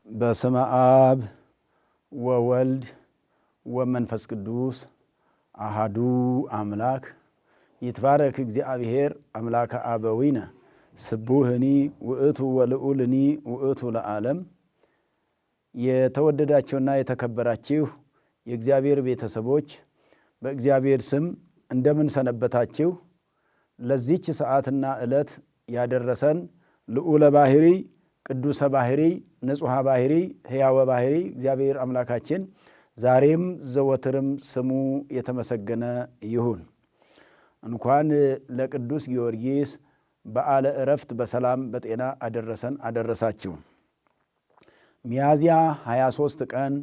በስመ አብ ወወልድ ወመንፈስ ቅዱስ አሐዱ አምላክ ይትባረክ እግዚአብሔር አምላከ አበዊነ ስቡህኒ ውእቱ ወልዑልኒ ውእቱ ለዓለም። የተወደዳችሁና የተከበራችሁ የእግዚአብሔር ቤተሰቦች በእግዚአብሔር ስም እንደምን ሰነበታችሁ? ለዚች ሰዓትና ዕለት ያደረሰን ልዑለ ባሕሪ ቅዱሰ ባሕሪ ንጹሐ ባሕሪ ሕያወ ባሕሪ እግዚአብሔር አምላካችን ዛሬም ዘወትርም ስሙ የተመሰገነ ይሁን። እንኳን ለቅዱስ ጊዮርጊስ በዓለ ዕረፍት በሰላም በጤና አደረሰን አደረሳችሁ። ሚያዝያ 23 ቀን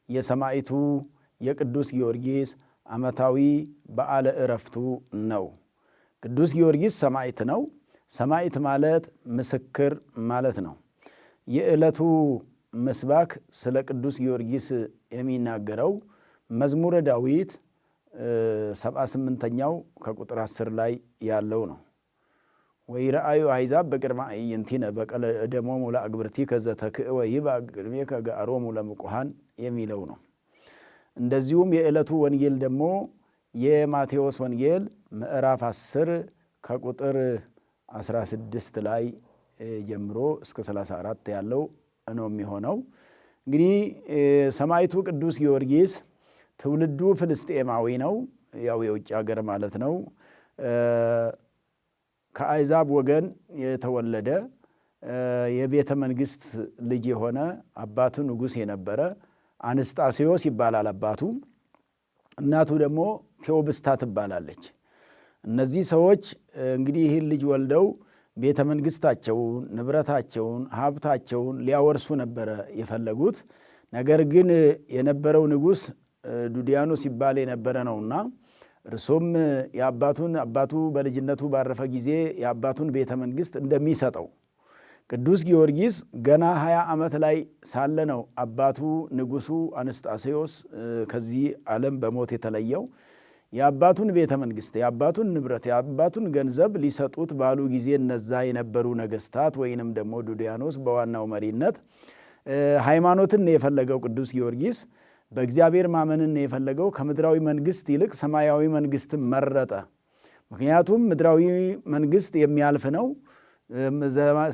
የሰማዕቱ የቅዱስ ጊዮርጊስ ዓመታዊ በዓለ ዕረፍቱ ነው። ቅዱስ ጊዮርጊስ ሰማዕት ነው። ሰማዕት ማለት ምስክር ማለት ነው። የዕለቱ ምስባክ ስለ ቅዱስ ጊዮርጊስ የሚናገረው መዝሙረ ዳዊት 78ኛው ከቁጥር 10 ላይ ያለው ነው። ወይረአዩ አሕዛብ በቅድመ አዕይንቲነ በቀለ ደሞሙ ለአግብርቲከ ዘተክእወ ይብአ ቅድሜከ ገአሮሙ ለምቁሃን የሚለው ነው። እንደዚሁም የዕለቱ ወንጌል ደግሞ የማቴዎስ ወንጌል ምዕራፍ 10 ከቁጥር 16 ላይ ጀምሮ እስከ 34 ያለው ነው የሚሆነው። እንግዲህ ሰማዕቱ ቅዱስ ጊዮርጊስ ትውልዱ ፍልስጤማዊ ነው። ያው የውጭ ሀገር ማለት ነው። ከአሕዛብ ወገን የተወለደ የቤተ መንግሥት ልጅ የሆነ አባቱ ንጉሥ የነበረ አንስጣሴዎስ ይባላል አባቱ። እናቱ ደግሞ ቴዎብስታ ትባላለች። እነዚህ ሰዎች እንግዲህ ይህን ልጅ ወልደው ቤተ መንግሥታቸውን፣ ንብረታቸውን፣ ሀብታቸውን ሊያወርሱ ነበረ የፈለጉት። ነገር ግን የነበረው ንጉሥ ዱዲያኖስ ይባል የነበረ ነውና እርሱም አባቱ በልጅነቱ ባረፈ ጊዜ የአባቱን ቤተ መንግሥት እንደሚሰጠው ቅዱስ ጊዮርጊስ ገና 20 ዓመት ላይ ሳለ ነው አባቱ ንጉሡ አንስጣሴዎስ ከዚህ ዓለም በሞት የተለየው። የአባቱን ቤተ መንግሥት፣ የአባቱን ንብረት፣ የአባቱን ገንዘብ ሊሰጡት ባሉ ጊዜ እነዛ የነበሩ ነገሥታት ወይንም ደግሞ ዱዲያኖስ በዋናው መሪነት ሃይማኖትን የፈለገው ቅዱስ ጊዮርጊስ በእግዚአብሔር ማመንን የፈለገው ከምድራዊ መንግሥት ይልቅ ሰማያዊ መንግሥትን መረጠ። ምክንያቱም ምድራዊ መንግሥት የሚያልፍ ነው፣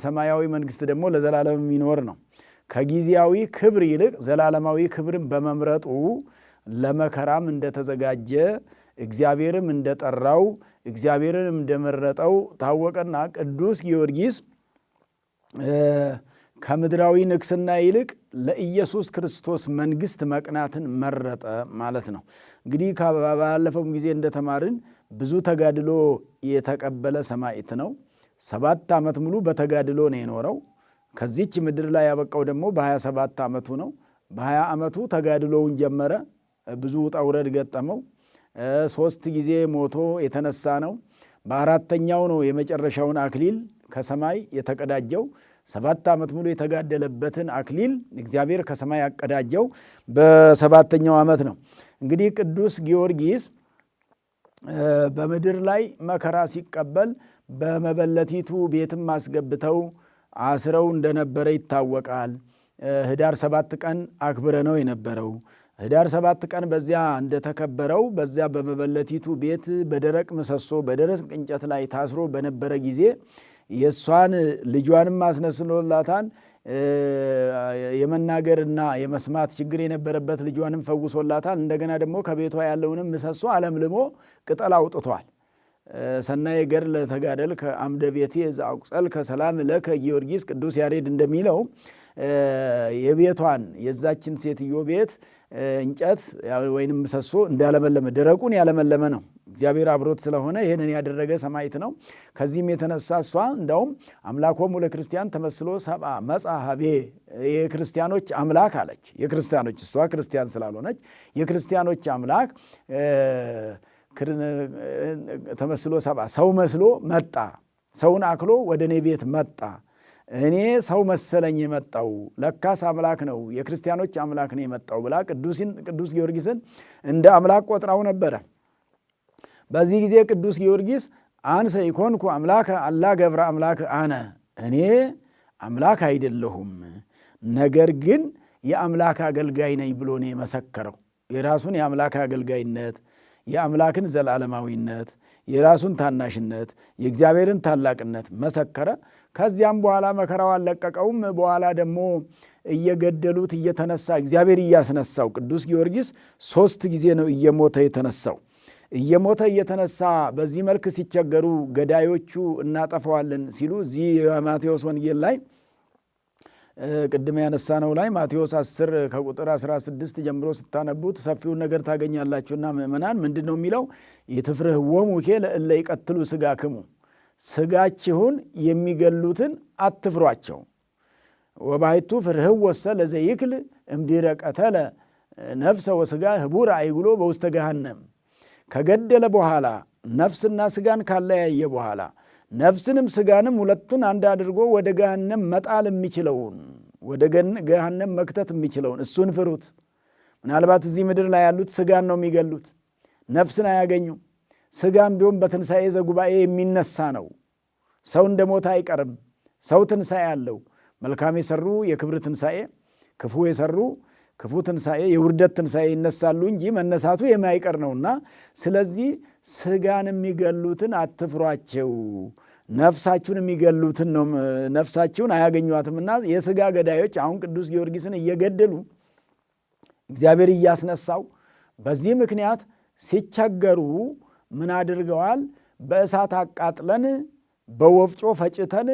ሰማያዊ መንግሥት ደግሞ ለዘላለም የሚኖር ነው። ከጊዜያዊ ክብር ይልቅ ዘላለማዊ ክብርን በመምረጡ ለመከራም እንደተዘጋጀ እግዚአብሔርም እንደጠራው እግዚአብሔርንም እንደመረጠው ታወቀና ቅዱስ ጊዮርጊስ ከምድራዊ ንግስና ይልቅ ለኢየሱስ ክርስቶስ መንግሥት መቅናትን መረጠ ማለት ነው። እንግዲህ ባለፈው ጊዜ እንደተማርን ብዙ ተጋድሎ የተቀበለ ሰማዕት ነው። 7 ዓመት ሙሉ በተጋድሎ ነው የኖረው። ከዚች ምድር ላይ ያበቃው ደግሞ በ27 ዓመቱ ነው። በ20 ዓመቱ ተጋድሎውን ጀመረ። ብዙ ውጣ ውረድ ገጠመው። 3 ጊዜ ሞቶ የተነሳ ነው። በ4ኛው ነው የመጨረሻውን አክሊል ከሰማይ የተቀዳጀው። 7 ዓመት ሙሉ የተጋደለበትን አክሊል እግዚአብሔር ከሰማይ ያቀዳጀው በ7ኛው ዓመት ነው። እንግዲህ ቅዱስ ጊዮርጊስ በምድር ላይ መከራ ሲቀበል በመበለቲቱ ቤትም አስገብተው አስረው እንደነበረ ይታወቃል። ህዳር 7 ቀን አክብረ ነው የነበረው። ህዳር 7 ቀን በዚያ እንደተከበረው በዚያ በመበለቲቱ ቤት በደረቅ ምሰሶ በደረቅ እንጨት ላይ ታስሮ በነበረ ጊዜ የእሷን ልጇንም አስነስሎላታል። የመናገርና የመስማት ችግር የነበረበት ልጇንም ፈውሶላታል። እንደገና ደግሞ ከቤቷ ያለውንም ምሰሶ አለምልሞ ቅጠል አውጥቷል። ሰናየ ገድለ ተጋደል ከአምደ ቤቴ ዘአቁጸል ከሰላም ለከ ጊዮርጊስ ቅዱስ ያሬድ እንደሚለው የቤቷን የዛችን ሴትዮ ቤት እንጨት ወይንም ምሰሶ እንዳለመለመ ደረቁን ያለመለመ ነው። እግዚአብሔር አብሮት ስለሆነ ይህንን ያደረገ ሰማዕት ነው። ከዚህም የተነሳ እሷ እንዳውም አምላኮሙ ለክርስቲያን ተመስሎ ሰብአ መጽሐቤ የክርስቲያኖች አምላክ አለች። የክርስቲያኖች እሷ ክርስቲያን ስላልሆነች የክርስቲያኖች አምላክ ተመስሎ ሰብአ ሰው መስሎ መጣ። ሰውን አክሎ ወደ እኔ ቤት መጣ። እኔ ሰው መሰለኝ የመጣው ለካስ አምላክ ነው፣ የክርስቲያኖች አምላክ ነው የመጣው ብላ ቅዱስ ጊዮርጊስን እንደ አምላክ ቆጥራው ነበረ። በዚህ ጊዜ ቅዱስ ጊዮርጊስ አንሰ ኢኮንኩ አምላከ አላ ገብረ አምላክ አነ፣ እኔ አምላክ አይደለሁም ነገር ግን የአምላክ አገልጋይ ነኝ ብሎ ነው የመሰከረው። የራሱን የአምላክ አገልጋይነት፣ የአምላክን ዘላለማዊነት፣ የራሱን ታናሽነት፣ የእግዚአብሔርን ታላቅነት መሰከረ። ከዚያም በኋላ መከራው አልለቀቀውም። በኋላ ደግሞ እየገደሉት እየተነሳ እግዚአብሔር እያስነሳው ቅዱስ ጊዮርጊስ 3 ጊዜ ነው እየሞተ የተነሳው። እየሞተ እየተነሳ በዚህ መልክ ሲቸገሩ ገዳዮቹ እናጠፈዋለን ሲሉ እዚህ የማቴዎስ ወንጌል ላይ ቅድም ያነሳነው ላይ ማቴዎስ 10 ከቁጥር 16 ጀምሮ ስታነቡት ሰፊውን ነገር ታገኛላችሁና ምእመናን ምንድን ነው የሚለው? ኢትፍርህዎሙ ለእለ ይቀትሉ ሥጋክሙ፣ ሥጋችሁን የሚገሉትን አትፍሯቸው። ወባሕቱ ፍርህዎሰ ለዘይክል እምድኅረ ቀተለ ነፍሰ ወሥጋ ህቡረ አይጉሎ በውስተ ገሃነም። ከገደለ በኋላ ነፍስና ሥጋን ካለያየ በኋላ ነፍስንም ሥጋንም ሁለቱን አንድ አድርጎ ወደ ገሃነም መጣል የሚችለውን ወደ ገሃነም መክተት የሚችለውን እሱን ፍሩት። ምናልባት እዚህ ምድር ላይ ያሉት ሥጋን ነው የሚገሉት፣ ነፍስን አያገኙም። ሥጋም ቢሆን በትንሣኤ ዘጉባኤ የሚነሳ ነው። ሰው እንደ ሞተ አይቀርም። ሰው ትንሣኤ አለው። መልካም የሰሩ የክብር ትንሣኤ፣ ክፉ የሰሩ ክፉ ትንሣኤ፣ የውርደት ትንሣኤ ይነሳሉ እንጂ መነሳቱ የማይቀር ነውና፣ ስለዚህ ሥጋን የሚገሉትን አትፍሯቸው፣ ነፍሳችሁን የሚገሉትን ነው ነፍሳችሁን አያገኟትምና የሥጋ ገዳዮች አሁን ቅዱስ ጊዮርጊስን እየገደሉ እግዚአብሔር እያስነሳው በዚህ ምክንያት ሲቸገሩ ምን አድርገዋል? በእሳት አቃጥለን በወፍጮ ፈጭተን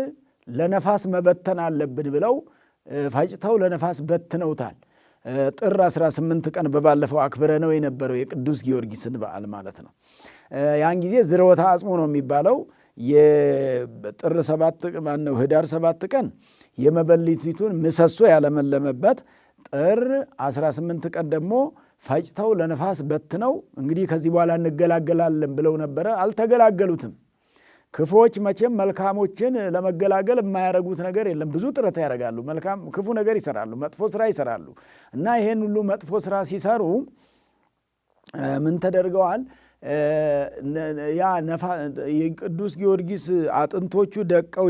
ለነፋስ መበተን አለብን ብለው ፈጭተው ለነፋስ በትነውታል። ጥር 18 ቀን በባለፈው አክብረ ነው የነበረው የቅዱስ ጊዮርጊስን በዓል ማለት ነው። ያን ጊዜ ዝርወተ አጽሙ ነው የሚባለው። የጥር 7 ማነው ህዳር 7 ቀን የመበለቲቱን ምሰሶ ያለመለመበት፣ ጥር 18 ቀን ደግሞ ፈጭተው ለነፋስ በትነው እንግዲህ ከዚህ በኋላ እንገላገላለን ብለው ነበረ። አልተገላገሉትም። ክፉዎች መቼም መልካሞችን ለመገላገል የማያደርጉት ነገር የለም። ብዙ ጥረት ያደርጋሉ፣ ክፉ ነገር ይሰራሉ፣ መጥፎ ስራ ይሰራሉ እና ይሄን ሁሉ መጥፎ ስራ ሲሰሩ ምን ተደርገዋል? ያ የቅዱስ ጊዮርጊስ አጥንቶቹ ደቀው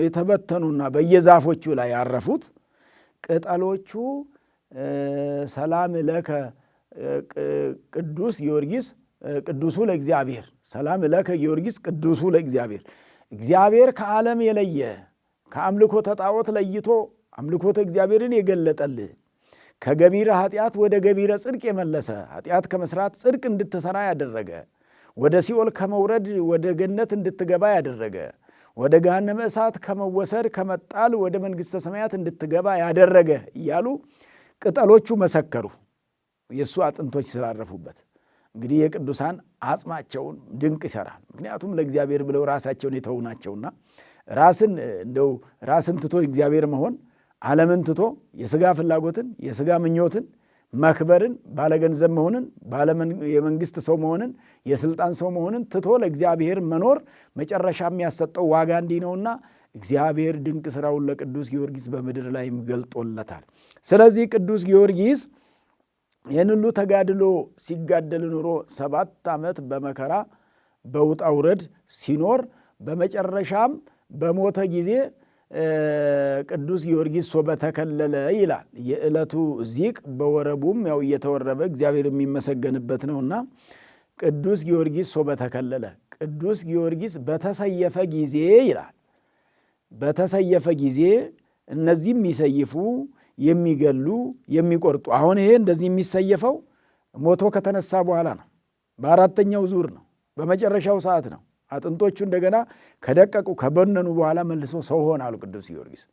የተበተኑና በየዛፎቹ ላይ ያረፉት ቅጠሎቹ ሰላም ለከ ቅዱስ ጊዮርጊስ ቅዱሱ ለእግዚአብሔር፣ ሰላም ለከ ጊዮርጊስ ቅዱሱ ለእግዚአብሔር። እግዚአብሔር ከዓለም የለየ ከአምልኮተ ጣዖት ለይቶ አምልኮተ እግዚአብሔርን የገለጠልህ ከገቢረ ኃጢአት ወደ ገቢረ ጽድቅ የመለሰ ኃጢአት ከመስራት ጽድቅ እንድትሰራ ያደረገ ወደ ሲኦል ከመውረድ ወደ ገነት እንድትገባ ያደረገ ወደ ገሃነመ እሳት ከመወሰድ ከመጣል ወደ መንግሥተ ሰማያት እንድትገባ ያደረገ እያሉ ቅጠሎቹ መሰከሩ፣ የእሱ አጥንቶች ስላረፉበት። እንግዲህ የቅዱሳን አጽማቸውን ድንቅ ይሰራል። ምክንያቱም ለእግዚአብሔር ብለው ራሳቸውን የተዉ ናቸውና ራስን ትቶ እግዚአብሔር መሆን፣ ዓለምን ትቶ የሥጋ ፍላጎትን የሥጋ ምኞትን መክበርን፣ ባለገንዘብ መሆንን፣ የመንግሥት ሰው መሆንን፣ የሥልጣን ሰው መሆንን ትቶ ለእግዚአብሔር መኖር መጨረሻ የሚያሰጠው ዋጋ እንዲህ ነውና እግዚአብሔር ድንቅ ሥራውን ለቅዱስ ጊዮርጊስ በምድር ላይም ገልጦለታል። ስለዚህ ቅዱስ ጊዮርጊስ ይህን ሁሉ ተጋድሎ ሲጋደል ኑሮ 7 ዓመት በመከራ በውጣ ውረድ ሲኖር በመጨረሻም በሞተ ጊዜ ቅዱስ ጊዮርጊስ ሶበ ተከለለ ይላል። የዕለቱ ዚቅ በወረቡም ያው እየተወረበ እግዚአብሔር የሚመሰገንበት ነውና ቅዱስ ጊዮርጊስ ሶበ ተከለለ፣ ቅዱስ ጊዮርጊስ በተሰየፈ ጊዜ ይላል። በተሰየፈ ጊዜ እነዚህ የሚሰይፉ የሚገሉ የሚቆርጡ። አሁን ይሄ እንደዚህ የሚሰየፈው ሞቶ ከተነሳ በኋላ ነው። በአራተኛው ዙር ነው። በመጨረሻው ሰዓት ነው። አጥንቶቹ እንደገና ከደቀቁ ከበነኑ በኋላ መልሶ ሰው ሆናሉ። ቅዱስ ጊዮርጊስ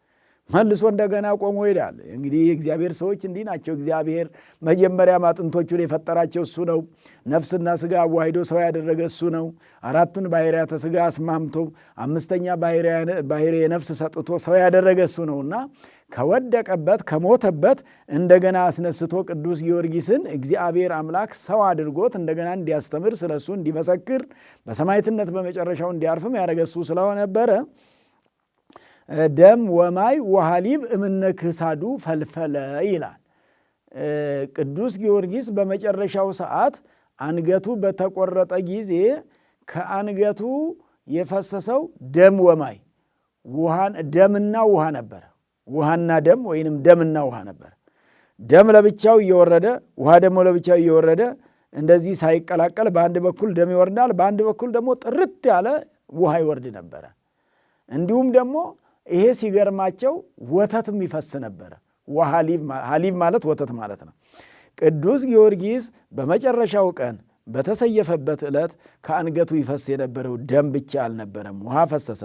መልሶ እንደገና ቆሞ ይሄዳል። እንግዲህ የእግዚአብሔር ሰዎች እንዲህ ናቸው። እግዚአብሔር መጀመሪያም አጥንቶቹን የፈጠራቸው እሱ ነው። ነፍስና ሥጋ አዋሂዶ ሰው ያደረገ እሱ ነው። 4ቱን ባሕርያተ ሥጋ አስማምቶ 5ኛ ባሕርየ ነፍስ ሰጥቶ ሰው ያደረገ እሱ ነውና ከወደቀበት ከሞተበት እንደገና አስነስቶ ቅዱስ ጊዮርጊስን እግዚአብሔር አምላክ ሰው አድርጎት እንደገና እንዲያስተምር ስለ እሱ እንዲመሰክር በሰማዕትነት በመጨረሻው እንዲያርፍም ያደረገ እሱ ስለነበረ ደም ወማይ ወሃሊብ እምነ ክሳዱ ፈልፈለ ይላል። ቅዱስ ጊዮርጊስ በመጨረሻው ሰዓት አንገቱ በተቆረጠ ጊዜ ከአንገቱ የፈሰሰው ደም ወማይ ደምና ውሃ ነበረ። ውሃና ደም ወይንም ደምና ውሃ ነበረ። ደም ለብቻው እየወረደ ውሃ ደግሞ ለብቻው እየወረደ እንደዚህ ሳይቀላቀል በአንድ በኩል ደም ይወርዳል፣ በአንድ በኩል ደግሞ ጥርት ያለ ውሃ ይወርድ ነበረ። እንዲሁም ደግሞ ይሄ ሲገርማቸው ወተትም ይፈስ ነበረ። ሐሊብ ማለት ወተት ማለት ነው። ቅዱስ ጊዮርጊስ በመጨረሻው ቀን በተሰየፈበት ዕለት ከአንገቱ ይፈስ የነበረው ደም ብቻ አልነበረም፣ ውሃ ፈሰሰ።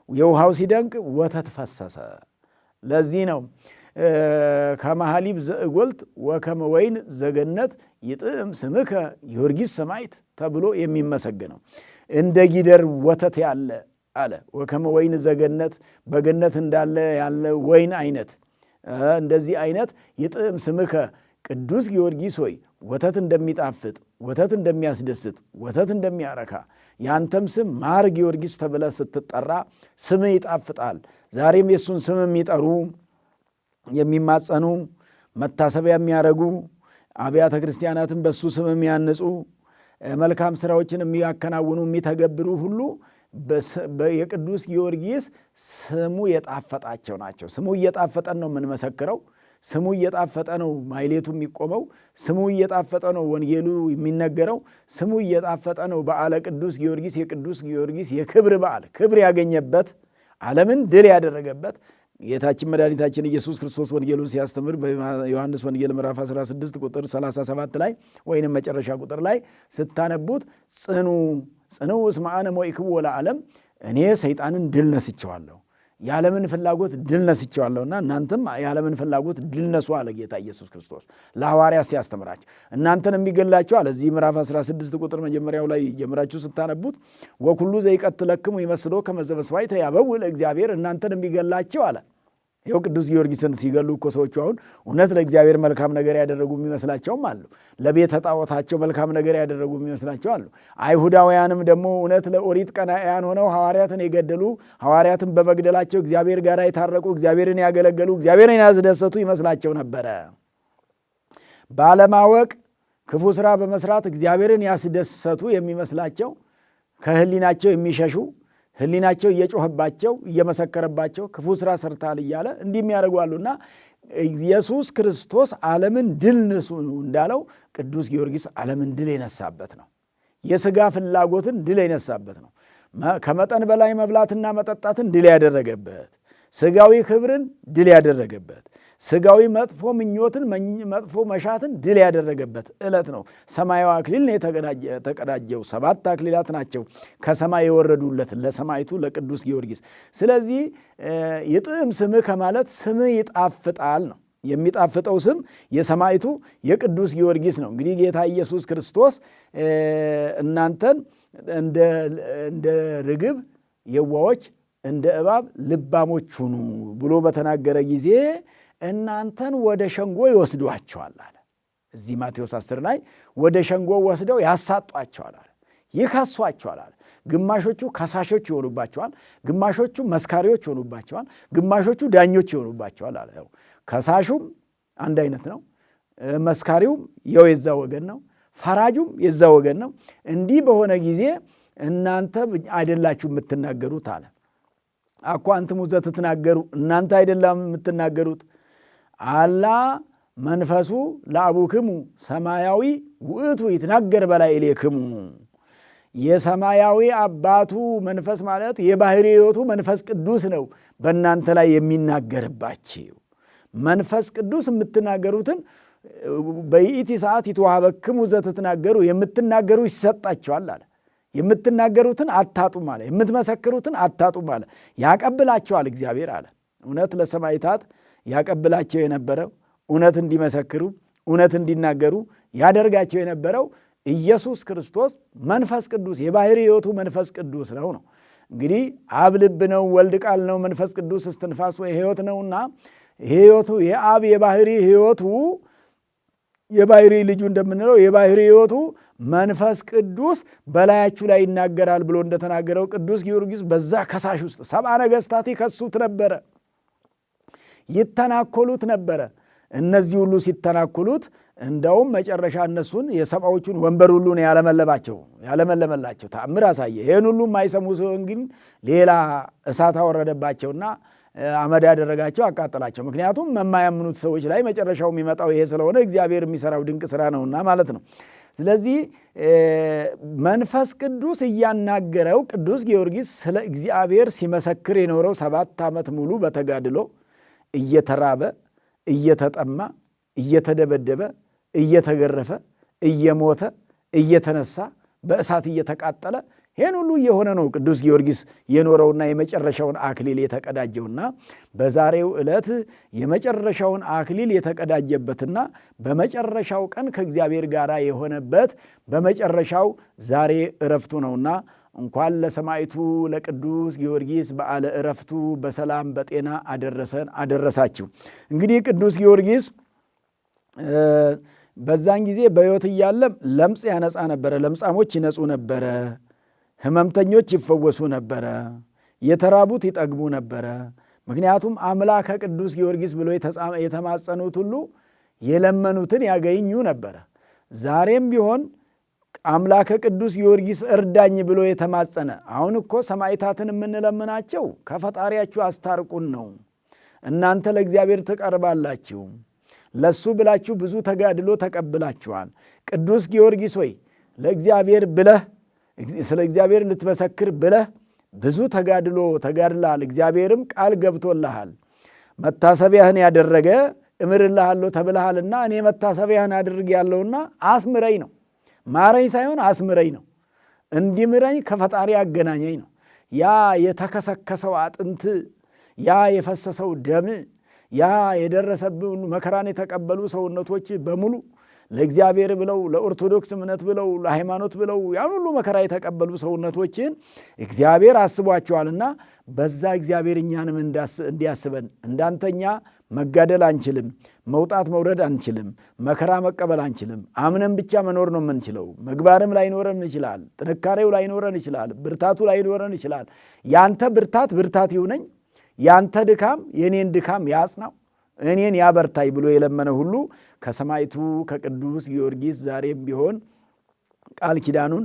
የውሃው ሲደንቅ ወተት ፈሰሰ። ለዚህ ነው ከመ ሐሊብ ዘእጎልት ወከመ ወይን ዘገነት ይጥዕም ስምከ ጊዮርጊስ ሰማዕት ተብሎ የሚመሰገነው። እንደ ጊደር ወተት ያለ አለ። ወከመ ወይን ዘገነት በገነት እንዳለ ያለ ወይን አይነት እንደዚህ አይነት ይጥዕም ስምከ ቅዱስ ጊዮርጊስ ሆይ ወተት እንደሚጣፍጥ፣ ወተት እንደሚያስደስት፣ ወተት እንደሚያረካ ያንተም ስም ማር ጊዮርጊስ ተብለ ስትጠራ ስም ይጣፍጣል። ዛሬም የሱን ስም የሚጠሩ የሚማጸኑ መታሰቢያ የሚያረጉ አብያተ ክርስቲያናትን በሱ ስም የሚያንጹ መልካም ስራዎችን የሚያከናውኑ የሚተገብሩ ሁሉ የቅዱስ ጊዮርጊስ ስሙ የጣፈጣቸው ናቸው። ስሙ እየጣፈጠን ነው የምንመሰክረው። ስሙ እየጣፈጠ ነው ማይሌቱ የሚቆመው። ስሙ እየጣፈጠ ነው ወንጌሉ የሚነገረው። ስሙ እየጣፈጠ ነው በዓለ ቅዱስ ጊዮርጊስ የቅዱስ ጊዮርጊስ የክብር በዓል ክብር ያገኘበት ዓለምን ድል ያደረገበት ጌታችን መድኃኒታችን ኢየሱስ ክርስቶስ ወንጌሉን ሲያስተምር በዮሐንስ ወንጌል ምዕራፍ 16 ቁጥር 37 ላይ ወይንም መጨረሻ ቁጥር ላይ ስታነቡት ጽኑ እስመ አነ ሞኢክዎ ለዓለም፣ እኔ ሰይጣንን ድል ነስቼዋለሁ፣ የዓለምን ፍላጎት ድል ነስቼዋለሁና እናንተም የዓለምን ፍላጎት ድል ነሱ አለ ጌታ ኢየሱስ ክርስቶስ ለሐዋርያት ሲያስተምራቸው። እናንተን የሚገላቸው አለ እዚህ ምዕራፍ 16 ቁጥር መጀመሪያው ላይ ጀምራችሁ ስታነቡት ወኩሉ ዘይቀትለክሙ ይመስሎ ከመ ዘበስዋዕተ ያበውእ ለእግዚአብሔር፣ እናንተን የሚገላቸው አለ። ይኸው ቅዱስ ጊዮርጊስን ሲገሉ እኮ ሰዎቹ አሁን እውነት ለእግዚአብሔር መልካም ነገር ያደረጉ የሚመስላቸውም አሉ። ለቤተ ጣዖታቸው መልካም ነገር ያደረጉ የሚመስላቸው አሉ። አይሁዳውያንም ደግሞ እውነት ለኦሪት ቀናኢያን ሆነው ሐዋርያትን የገደሉ ሐዋርያትን በመግደላቸው እግዚአብሔር ጋር የታረቁ እግዚአብሔርን ያገለገሉ እግዚአብሔርን ያስደሰቱ ይመስላቸው ነበረ። ባለማወቅ ክፉ ሥራ በመስራት እግዚአብሔርን ያስደሰቱ የሚመስላቸው ከህሊናቸው የሚሸሹ ህሊናቸው እየጮኸባቸው እየመሰከረባቸው ክፉ ሥራ ሰርታል እያለ እንዲህ የሚያደርጓሉና ኢየሱስ ክርስቶስ ዓለምን ድል ንሱ እንዳለው ቅዱስ ጊዮርጊስ ዓለምን ድል የነሳበት ነው። የሥጋ ፍላጎትን ድል የነሳበት ነው። ከመጠን በላይ መብላትና መጠጣትን ድል ያደረገበት፣ ሥጋዊ ክብርን ድል ያደረገበት፣ ሥጋዊ መጥፎ ምኞትን መጥፎ መሻትን ድል ያደረገበት ዕለት ነው። ሰማያዊ አክሊል የተቀዳጀው 7 አክሊላት ናቸው ከሰማይ የወረዱለት ለሰማዕቱ ለቅዱስ ጊዮርጊስ። ስለዚህ ይጥዕም ስምህ ከማለት ስምህ ይጣፍጣል ነው። የሚጣፍጠው ስም የሰማዕቱ የቅዱስ ጊዮርጊስ ነው። እንግዲህ ጌታ ኢየሱስ ክርስቶስ እናንተን እንደ ርግብ የዋዎች እንደ እባብ ልባሞች ሁኑ ብሎ በተናገረ ጊዜ እናንተን ወደ ሸንጎ ይወስዷቸዋል አለ። እዚህ ማቴዎስ 10 ላይ ወደ ሸንጎ ወስደው ያሳጧቸዋል አለ፣ ይከሷቸዋል አለ። ግማሾቹ ከሳሾች ይሆኑባቸዋል፣ ግማሾቹ መስካሪዎች ይሆኑባቸዋል፣ ግማሾቹ ዳኞች ይሆኑባቸዋል አለ። ከሳሹም አንድ አይነት ነው፣ መስካሪውም የዛ ወገን ነው፣ ፈራጁም የዛ ወገን ነው። እንዲህ በሆነ ጊዜ እናንተ አይደላችሁ የምትናገሩት አለ። አኳ አንትሙ ዘትትናገሩ፣ እናንተ አይደለም የምትናገሩት አላ መንፈሱ ለአቡክሙ ሰማያዊ ውእቱ ይትናገር በላዕሌክሙ። የሰማያዊ አባቱ መንፈስ ማለት የባሕሪ ሕይወቱ መንፈስ ቅዱስ ነው በእናንተ ላይ የሚናገርባችሁ። መንፈስ ቅዱስ የምትናገሩትን በይእቲ ሰዓት ይትወሀበክሙ ዘትትናገሩ፣ የምትናገሩ ይሰጣችኋል አለ። የምትናገሩትን አታጡም አለ። የምትመሰክሩትን አታጡም አለ። ያቀብላቸዋል እግዚአብሔር አለ። እውነት ለሰማዕታት ያቀብላቸው የነበረው እውነት እንዲመሰክሩ እውነት እንዲናገሩ ያደርጋቸው የነበረው ኢየሱስ ክርስቶስ መንፈስ ቅዱስ የባሕሪ ሕይወቱ መንፈስ ቅዱስ ነው። እንግዲህ አብ ልብ ነው፣ ወልድ ቃል ነው፣ መንፈስ ቅዱስ እስትንፋስ ወይ ሕይወት ነውና ሕይወቱ የአብ የባሕሪ ሕይወቱ የባሕሪ ልጁ እንደምንለው የባሕሪ ሕይወቱ መንፈስ ቅዱስ በላያችሁ ላይ ይናገራል ብሎ እንደተናገረው ቅዱስ ጊዮርጊስ በዛ ከሳሽ ውስጥ 70 ነገሥታት ይከሱት ነበረ፣ ይተናኮሉት ነበረ። እነዚህ ሁሉ ሲተናኮሉት እንደውም መጨረሻ እነሱን የሰብአዎቹን ወንበር ሁሉ ነው ያለመለመላቸው፣ ተአምር አሳየ። ይህን ሁሉ የማይሰሙ ሲሆን ግን ሌላ እሳት አወረደባቸውና አመድ ያደረጋቸው፣ አቃጠላቸው። ምክንያቱም የማያምኑት ሰዎች ላይ መጨረሻው የሚመጣው ይሄ ስለሆነ እግዚአብሔር የሚሰራው ድንቅ ስራ ነውና ማለት ነው። ስለዚህ መንፈስ ቅዱስ እያናገረው ቅዱስ ጊዮርጊስ ስለ እግዚአብሔር ሲመሰክር የኖረው 7 ዓመት ሙሉ በተጋድሎ እየተራበ እየተጠማ እየተደበደበ እየተገረፈ እየሞተ እየተነሳ በእሳት እየተቃጠለ ይህን ሁሉ እየሆነ ነው ቅዱስ ጊዮርጊስ የኖረውና የመጨረሻውን አክሊል የተቀዳጀውና በዛሬው ዕለት የመጨረሻውን አክሊል የተቀዳጀበትና በመጨረሻው ቀን ከእግዚአብሔር ጋር የሆነበት በመጨረሻው ዛሬ ዕረፍቱ ነውና እንኳን ለሰማዕቱ ለቅዱስ ጊዮርጊስ በዓለ ዕረፍቱ በሰላም በጤና አደረሰን አደረሳችሁ። እንግዲህ ቅዱስ ጊዮርጊስ በዛን ጊዜ በሕይወት እያለም ለምጽ ያነጻ ነበረ። ለምጻሞች ይነጹ ነበረ። ሕመምተኞች ይፈወሱ ነበረ። የተራቡት ይጠግቡ ነበረ። ምክንያቱም አምላከ ቅዱስ ጊዮርጊስ ብሎ የተማጸኑት ሁሉ የለመኑትን ያገኙ ነበረ። ዛሬም ቢሆን አምላከ ቅዱስ ጊዮርጊስ እርዳኝ ብሎ የተማጸነ አሁን እኮ ሰማዕታትን የምንለምናቸው ከፈጣሪያችሁ አስታርቁን ነው። እናንተ ለእግዚአብሔር ትቀርባላችሁ፣ ለሱ ብላችሁ ብዙ ተጋድሎ ተቀብላችኋል። ቅዱስ ጊዮርጊስ ሆይ ለእግዚአብሔር ብለህ ስለ እግዚአብሔር ልትመሰክር ብለህ ብዙ ተጋድሎ ተጋድላል። እግዚአብሔርም ቃል ገብቶልሃል። መታሰቢያህን ያደረገ እምርልሃለሁ ተብልሃልና እኔ መታሰቢያህን አድርግ ያለውና አስምረኝ ነው። ማረኝ ሳይሆን አስምረኝ ነው። እንዲምረኝ ከፈጣሪ አገናኘኝ ነው። ያ የተከሰከሰው አጥንት፣ ያ የፈሰሰው ደም፣ ያ የደረሰብን መከራን የተቀበሉ ሰውነቶች በሙሉ ለእግዚአብሔር ብለው ለኦርቶዶክስ እምነት ብለው ለሃይማኖት ብለው ያን ሁሉ መከራ የተቀበሉ ሰውነቶችን እግዚአብሔር አስቧቸዋልና በዛ እግዚአብሔር እኛንም እንዲያስበን። እንዳንተኛ መጋደል አንችልም፣ መውጣት መውረድ አንችልም፣ መከራ መቀበል አንችልም። አምነን ብቻ መኖር ነው የምንችለው። ምግባርም ላይኖረን ይችላል፣ ጥንካሬው ላይኖረን ይችላል፣ ብርታቱ ላይኖረን ይችላል። ያንተ ብርታት ብርታት ይሁነኝ፣ ያንተ ድካም የኔን ድካም ያጽናው፣ እኔን ያበርታይ ብሎ የለመነ ሁሉ ከሰማዕቱ ከቅዱስ ጊዮርጊስ ዛሬም ቢሆን ቃል ኪዳኑን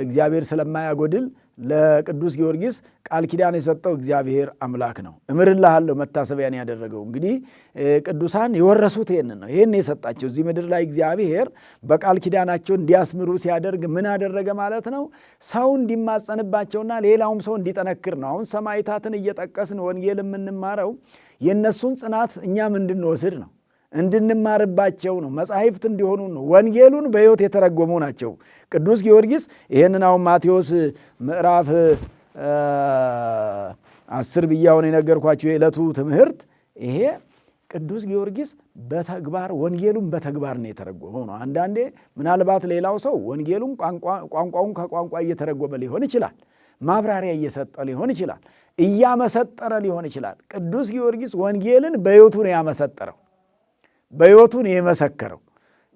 እግዚአብሔር ስለማያጎድል ለቅዱስ ጊዮርጊስ ቃል ኪዳን የሰጠው እግዚአብሔር አምላክ ነው። እምርልሃለሁ መታሰቢያን ያደረገው እንግዲህ ቅዱሳን የወረሱት ይህንን ነው። ይህን የሰጣቸው እዚህ ምድር ላይ እግዚአብሔር በቃል ኪዳናቸው እንዲያስምሩ ሲያደርግ ምን አደረገ ማለት ነው? ሰው እንዲማጸንባቸውና ሌላውም ሰው እንዲጠነክር ነው። አሁን ሰማዕታትን እየጠቀስን ወንጌል የምንማረው የእነሱን ጽናት እኛም እንድንወስድ ነው፣ እንድንማርባቸው ነው፣ መጻሕፍት እንዲሆኑ ነው። ወንጌሉን በሕይወት የተረጎሙ ናቸው። ቅዱስ ጊዮርጊስ ይህንን አሁን ማቴዎስ ምዕራፍ 10 ብያውን የነገርኳቸው የዕለቱ ትምህርት ይሄ ቅዱስ ጊዮርጊስ በተግባር ወንጌሉን በተግባር ነው የተረጎመው ነው። አንዳንዴ ምናልባት ሌላው ሰው ወንጌሉን ቋንቋውን ከቋንቋ እየተረጎመ ሊሆን ይችላል፣ ማብራሪያ እየሰጠ ሊሆን ይችላል፣ እያመሰጠረ ሊሆን ይችላል። ቅዱስ ጊዮርጊስ ወንጌልን በሕይወቱ ነው ያመሰጠረው፣ በሕይወቱ ነው የመሰከረው።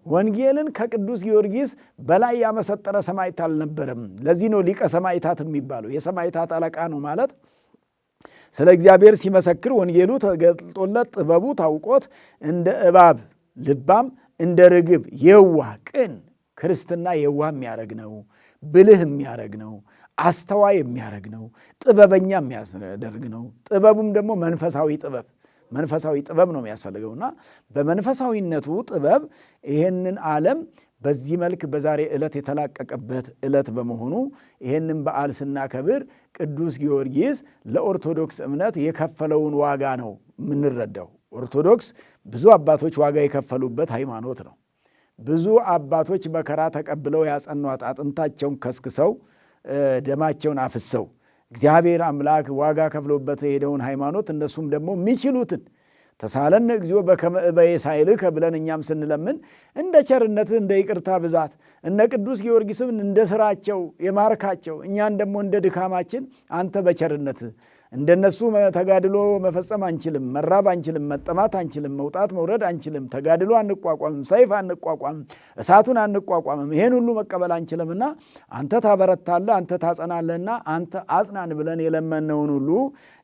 ወንጌልን ከቅዱስ ጊዮርጊስ በላይ ያመሰጠረ ሰማዕት አልነበረም። ለዚህ ነው ሊቀ ሰማዕታት የሚባለው። የሰማዕታት አለቃ ነው ማለት ስለ እግዚአብሔር ሲመሰክር ወንጌሉ ተገልጦለት ጥበቡ ታውቆት እንደ እባብ ልባም እንደ ርግብ የዋህ ቅን ክርስትና የዋህ የሚያደርግ ነው፣ ብልህ የሚያደርግ ነው፣ አስተዋይ የሚያደርግ ነው፣ ጥበበኛ የሚያደርግ ነው። ጥበቡም ደግሞ መንፈሳዊ ጥበብ ነው የሚያስፈልገውና በመንፈሳዊነቱ ጥበብ ይህንን ዓለም በዚህ መልክ በዛሬ ዕለት የተላቀቀበት ዕለት በመሆኑ ይህንን በዓል ስናከብር ቅዱስ ጊዮርጊስ ለኦርቶዶክስ እምነት የከፈለውን ዋጋ ነው የምንረዳው። ኦርቶዶክስ ብዙ አባቶች ዋጋ የከፈሉበት ሃይማኖት ነው። ብዙ አባቶች መከራ ተቀብለው ያጸኗት፣ አጥንታቸውን ከስክሰው ደማቸውን አፍሰው እግዚአብሔር አምላክ ዋጋ ከፍሎበት የሄደውን ሃይማኖት እነሱም ደግሞ የሚችሉትን ተሳለነ እግዚኦ በከመ እበየ ሳይልከ ብለን እኛም ስንለምን እንደ ቸርነትህ እንደ ይቅርታ ብዛት እነ ቅዱስ ጊዮርጊስም እንደ ስራቸው የማርካቸው እኛን ደግሞ እንደ ድካማችን አንተ በቸርነትህ እንደነሱ ተጋድሎ መፈጸም አንችልም፣ መራብ አንችልም፣ መጠማት አንችልም፣ መውጣት መውረድ አንችልም፣ ተጋድሎ አንቋቋምም፣ ሰይፍ አንቋቋምም፣ እሳቱን አንቋቋምም፣ ይሄን ሁሉ መቀበል አንችልምና አንተ ታበረታለህ፣ አንተ ታጸናለህና አንተ አጽናን ብለን የለመነውን ሁሉ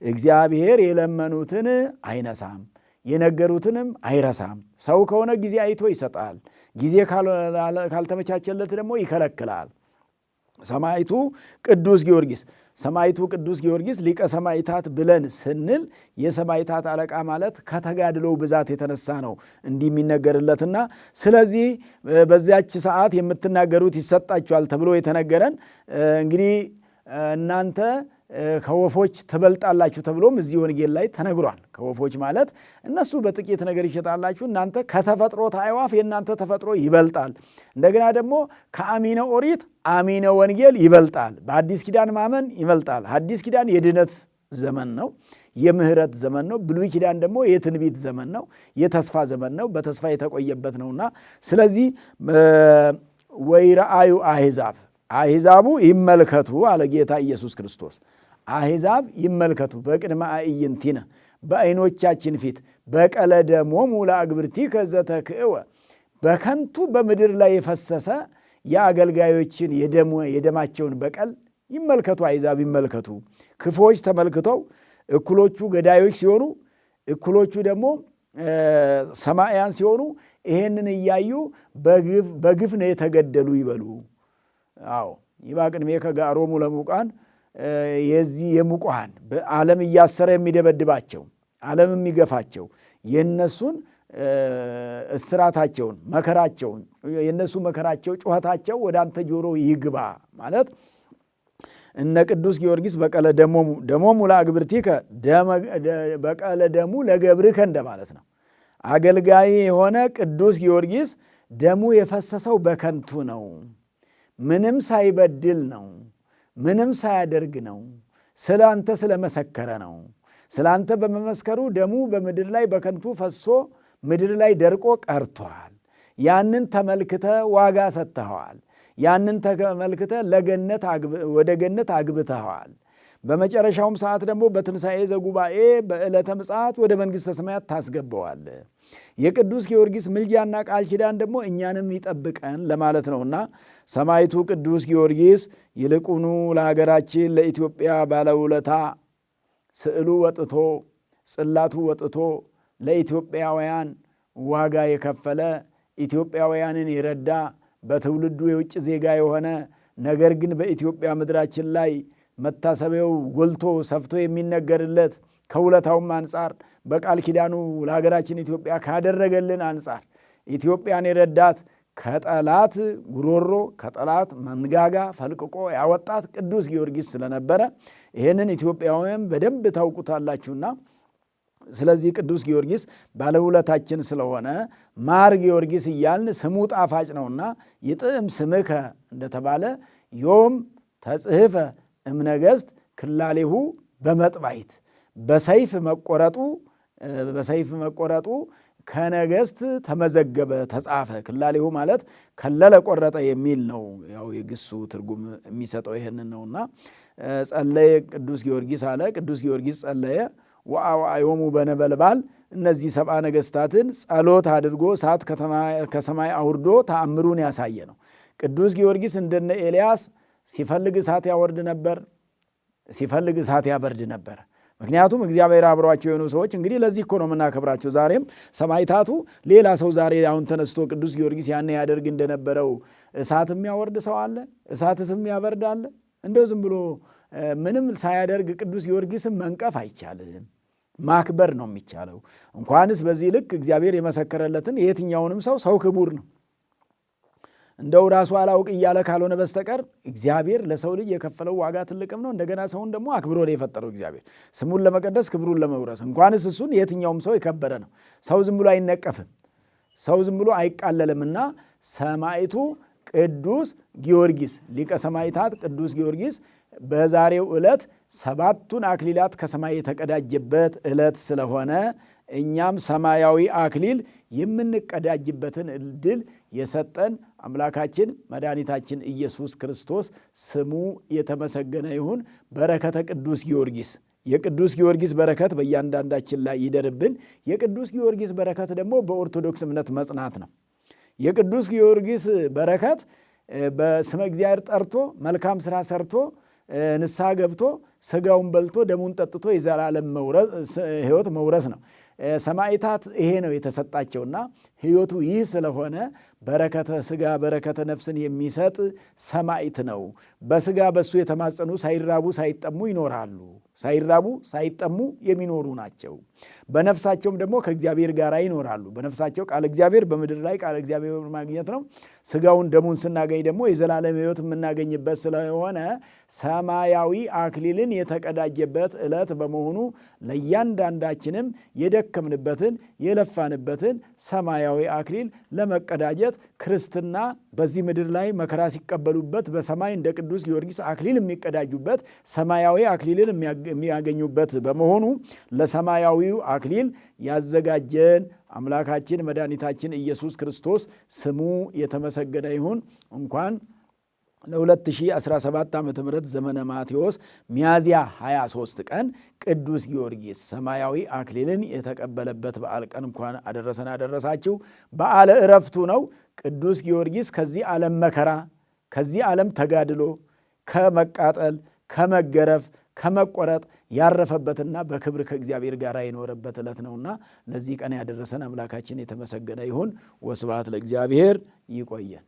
እግዚአብሔር የለመኑትን አይነሳም፣ የነገሩትንም አይረሳም። ሰው ከሆነ ጊዜ አይቶ ይሰጣል፣ ጊዜ ካልተመቻቸለት ደግሞ ይከለክላል። ሰማዕቱ ቅዱስ ጊዮርጊስ ሊቀ ሰማዕታት ብለን ስንል የሰማዕታት አለቃ ማለት ከተጋድሎው ብዛት የተነሳ ነው እንዲህ የሚነገርለትና ስለዚህ በዚያች ሰዓት የምትናገሩት ይሰጣችኋል ተብሎ የተነገረን እንግዲህ እናንተ ከወፎች ትበልጣላችሁ ተብሎም እዚህ ወንጌል ላይ ተነግሯል። ከወፎች ማለት እነሱ በጥቂት ነገር ይሸጣላችሁ፣ እናንተ ከተፈጥሮተ አዕዋፍ የእናንተ ተፈጥሮ ይበልጣል። እንደገና ደግሞ ከአሚነ ኦሪት አሚነ ወንጌል ይበልጣል። በአዲስ ኪዳን ማመን ይበልጣል። አዲስ ኪዳን የድነት ዘመን ነው፣ የምህረት ዘመን ነው። ብሉይ ኪዳን ደግሞ የትንቢት ዘመን ነው፣ የተስፋ ዘመን ነው፣ በተስፋ የተቆየበት ነውና ስለዚህ ወይረአዩ አሕዛቡ ይመልከቱ አለ ጌታ ኢየሱስ ክርስቶስ። አሕዛብ ይመልከቱ በቅድመ አዕይንቲነ በዓይኖቻችን ፊት በቀለ ደሞሙ ለአግብርቲከ ዘተክእወ በከንቱ በምድር ላይ የፈሰሰ የአገልጋዮችን የደማቸውን በቀል ይመልከቱ። አሕዛብ ይመልከቱ። ክፉዎች ተመልክተው እኩሎቹ ገዳዮች ሲሆኑ እኩሎቹ ደግሞ ሰማዕያን ሲሆኑ ይሄንን እያዩ በግፍ ነው የተገደሉ ይበሉ። አዎ ይባቅድሜከ ጋሮሙ ለሙቃን የዚህ የሙቋን በዓለም እያሰረ የሚደበድባቸው ዓለም የሚገፋቸው የነሱን እስራታቸውን መከራቸውን የነሱ መከራቸው ጩኸታቸው ወደ አንተ ጆሮ ይግባ ማለት እነ ቅዱስ ጊዮርጊስ በቀለ ደሞሙ ለአግብርቲከ በቀለ ደሙ ለገብርከ እንደማለት ነው። አገልጋይ የሆነ ቅዱስ ጊዮርጊስ ደሙ የፈሰሰው በከንቱ ነው። ምንም ሳይበድል ነው። ምንም ሳያደርግ ነው። ስለ አንተ ስለመሰከረ ነው። ስለ አንተ በመመስከሩ ደሙ በምድር ላይ በከንቱ ፈሶ ምድር ላይ ደርቆ ቀርቷል። ያንን ተመልክተ ዋጋ ሰጥተኸዋል። ያንን ተመልክተ ወደ ገነት አግብተኸዋል። በመጨረሻውም ሰዓት ደግሞ በትንሣኤ ዘጉባኤ በዕለተ ምጽአት ወደ መንግሥተ ሰማያት ታስገባዋል። የቅዱስ ጊዮርጊስ ምልጃና ቃል ኪዳን ደግሞ እኛንም ይጠብቀን ለማለት ነውና ሰማዕቱ ቅዱስ ጊዮርጊስ ይልቁኑ ለሀገራችን ለኢትዮጵያ ባለውለታ ስዕሉ ወጥቶ ጽላቱ ወጥቶ ለኢትዮጵያውያን ዋጋ የከፈለ ኢትዮጵያውያንን የረዳ በትውልዱ የውጭ ዜጋ የሆነ ነገር ግን በኢትዮጵያ ምድራችን ላይ መታሰቢያው ጎልቶ ሰፍቶ የሚነገርለት ከውለታውም አንጻር በቃል ኪዳኑ ለሀገራችን ኢትዮጵያ ካደረገልን አንጻር ኢትዮጵያን የረዳት ከጠላት ጉሮሮ ከጠላት መንጋጋ ፈልቅቆ ያወጣት ቅዱስ ጊዮርጊስ ስለነበረ ይህንን ኢትዮጵያውያን በደንብ ታውቁታላችሁና ስለዚህ ቅዱስ ጊዮርጊስ ባለውለታችን ስለሆነ ማር ጊዮርጊስ እያልን ስሙ ጣፋጭ ነውና ይጥዕም ስምከ እንደተባለ ዮም ተጽሕፈ እምነገሥት ክላሌሁ በመጥባይት በሰይፍ መቆረጡ ከነገሥት ተመዘገበ ተጻፈ። ክላሌሁ ማለት ከለለ ቆረጠ የሚል ነው። ያው የግሱ ትርጉም የሚሰጠው ይሄንን ነውና ጸለየ ቅዱስ ጊዮርጊስ አለ። ቅዱስ ጊዮርጊስ ጸለየ ወአዋዮሙ በነበልባል እነዚህ ሰብአ ነገሥታትን ጸሎት አድርጎ እሳት ከሰማይ አውርዶ ተአምሩን ያሳየ ነው። ቅዱስ ጊዮርጊስ እንደነ ኤልያስ ሲፈልግ እሳት ያወርድ ነበር፣ ሲፈልግ እሳት ያበርድ ነበር። ምክንያቱም እግዚአብሔር አብሯቸው የሆኑ ሰዎች እንግዲህ ለዚህ እኮ ነው የምናከብራቸው። ዛሬም ሰማዕታቱ ሌላ ሰው ዛሬ አሁን ተነስቶ ቅዱስ ጊዮርጊስ ያኔ ያደርግ እንደነበረው እሳት የሚያወርድ ሰው አለ? እሳትስ የሚያበርድ አለ? እንደው ዝም ብሎ ምንም ሳያደርግ ቅዱስ ጊዮርጊስን መንቀፍ አይቻልም፣ ማክበር ነው የሚቻለው። እንኳንስ በዚህ ልክ እግዚአብሔር የመሰከረለትን የትኛውንም ሰው ክቡር ነው። እንደው ራሱ አላውቅ እያለ ካልሆነ በስተቀር እግዚአብሔር ለሰው ልጅ የከፈለው ዋጋ ትልቅም ነው። እንደገና ሰውን ደግሞ አክብሮ ነው የፈጠረው እግዚአብሔር ስሙን ለመቀደስ ክብሩን ለመውረስ። እንኳንስ እሱን የትኛውም ሰው የከበረ ነው። ሰው ዝም ብሎ አይነቀፍም፣ ሰው ዝም ብሎ አይቃለልምና ሰማዕቱ ቅዱስ ጊዮርጊስ ሊቀ ሰማዕታት ቅዱስ ጊዮርጊስ በዛሬው ዕለት 7ቱን አክሊላት ከሰማይ የተቀዳጀበት ዕለት ስለሆነ እኛም ሰማያዊ አክሊል የምንቀዳጅበትን ዕድል የሰጠን አምላካችን መድኃኒታችን ኢየሱስ ክርስቶስ ስሙ የተመሰገነ ይሁን። በረከተ ቅዱስ ጊዮርጊስ የቅዱስ ጊዮርጊስ በረከት በእያንዳንዳችን ላይ ይደርብን። የቅዱስ ጊዮርጊስ በረከት ደግሞ በኦርቶዶክስ እምነት መጽናት ነው። የቅዱስ ጊዮርጊስ በረከት በስመ እግዚአብሔር ጠርቶ መልካም ሥራ ሰርቶ ንስሐ ገብቶ ሥጋውን በልቶ ደሙን ጠጥቶ የዘላለም ሕይወት መውረስ ነው። ሰማዕታት ይሄ ነው የተሰጣቸውና ሕይወቱ ይህ ስለሆነ በረከተ ሥጋ በረከተ ነፍስን የሚሰጥ ሰማዕት ነው። በሥጋ በሱ የተማጸኑ ሳይራቡ ሳይጠሙ ይኖራሉ። ሳይራቡ ሳይጠሙ የሚኖሩ ናቸው። በነፍሳቸውም ደግሞ ከእግዚአብሔር ጋር ይኖራሉ። በነፍሳቸው ቃል እግዚአብሔር በምድር ላይ ቃል እግዚአብሔር ማግኘት ነው። ሥጋውን ደሙን ስናገኝ ደግሞ የዘላለም ሕይወት የምናገኝበት ስለሆነ ሰማያዊ አክሊልን የተቀዳጀበት ዕለት በመሆኑ ለእያንዳንዳችንም የደከምንበትን የለፋንበትን ሰማያዊ አክሊል ለመቀዳጀት ክርስትና በዚህ ምድር ላይ መከራ ሲቀበሉበት በሰማይ እንደ ቅዱስ ጊዮርጊስ አክሊል የሚቀዳጁበት ሰማያዊ አክሊልን የሚያገኙበት በመሆኑ ለሰማያዊው አክሊል ያዘጋጀን አምላካችን መድኃኒታችን ኢየሱስ ክርስቶስ ስሙ የተመሰገነ ይሁን። እንኳን ለ2017 ዓ.ም ዘመነ ማቴዎስ ሚያዝያ 23 ቀን ቅዱስ ጊዮርጊስ ሰማያዊ አክሊልን የተቀበለበት በዓል ቀን እንኳን አደረሰን አደረሳችሁ። በዓለ ዕረፍቱ ነው። ቅዱስ ጊዮርጊስ ከዚህ ዓለም መከራ ከዚህ ዓለም ተጋድሎ ከመቃጠል ከመገረፍ ከመቆረጥ ያረፈበትና በክብር ከእግዚአብሔር ጋር የኖረበት ዕለት ነውና ለዚህ ቀን ያደረሰን አምላካችን የተመሰገነ ይሁን። ወስብሐት ለእግዚአብሔር። ይቆየን።